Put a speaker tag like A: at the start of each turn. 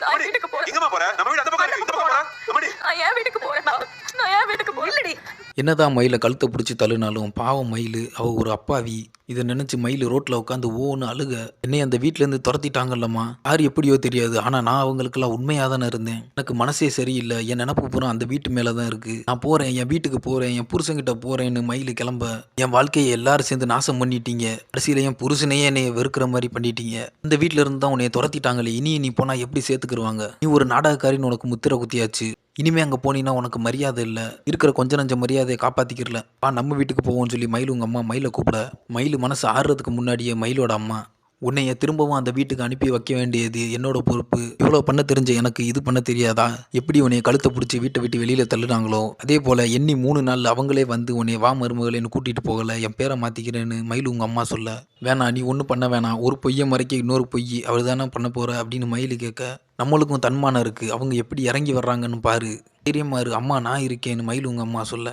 A: நான் வீட்டுக்கு போறேன். எங்கம்மா போற? நம்ம வீடு அந்த பக்கம் இருக்கு. இந்த பக்கம் போறா? அம்மாடி. நான் என் வீட்டுக்கு போறேன். நான் என் வீட்டுக்கு போறேன். இல்லடி.
B: என்னதான் மயிலை கழுத்தை பிடிச்சி தள்ளுனாலும் பாவம் மயில் அவ ஒரு அப்பாவி. இதை நினைச்சு மயில் ரோட்ல உட்காந்து ஓன்னு அழுக. என்னை அந்த வீட்ல இருந்து துரத்திட்டாங்கல்லம்மா. யார் எப்படியோ தெரியாது, ஆனா நான் அவங்களுக்கெல்லாம் உண்மையா தானே இருந்தேன். எனக்கு மனசே சரியில்லை. என் நினப்பு பூரா அந்த வீட்டு மேலதான் இருக்கு. நான் போறேன், என் வீட்டுக்கு போறேன், என் புருஷன்கிட்ட போறேன்னு மயில் கிளம்ப, என் வாழ்க்கையை எல்லாரும் சேர்ந்து நாசம் பண்ணிட்டீங்க. கடைசியில என் புருஷனையே என்னைய வெறுக்கிற மாதிரி பண்ணிட்டீங்க. இந்த வீட்ல இருந்து தான் உன்னைய துரத்திட்டாங்களே, இனி நீ போனா எப்படி சேர்த்துக்கிருவாங்க? நீ ஒரு நாடகக்காரின்னு உனக்கு முத்திர குத்தியாச்சு. இனிமே அங்கே போனீங்கன்னா உனக்கு மரியாதை இல்லை. இருக்கிற கொஞ்ச நஞ்ச மரியாதையை காப்பாற்றிக்கிறல. நம்ம வீட்டுக்கு போவோம்னு சொல்லி மயில் உங்கள் அம்மா மயிலை கூப்பிட, மயில் மனசு ஆறுறதுக்கு முன்னாடியே மயிலோட அம்மா, உன்னைய திரும்பவும் அந்த வீட்டுக்கு அனுப்பி வைக்க வேண்டியது என்னோட பொறுப்பு. இவ்வளோ பண்ண தெரிஞ்ச எனக்கு இது பண்ண தெரியாதா? எப்படி உன்னைய கழுத்தை பிடிச்சி வீட்டை விட்டு வெளியில் தள்ளுனாங்களோ அதே போல் எண்ணி 3 நாள் அவங்களே வந்து உன்னைய வா மருமகளேன்னு கூட்டிகிட்டு போகலை, என் பேரை மாற்றிக்கிறேன்னு மயில் உங்கள் அம்மா சொல்ல, வேணாம் நீ ஒன்றும் பண்ண வேணாம், ஒரு பொய்யை மறைக்க இன்னொரு பொய் அவள் தானே பண்ண போகிற அப்படின்னு மயில் கேட்க, நம்மளுக்கும் தன்மானம் இருக்குது, அவங்க எப்படி இறங்கி வர்றாங்கன்னு பாரு, தைரியமா இரு, அம்மா நான் இருக்கேன்னு மயில் உங்கள் அம்மா சொல்ல,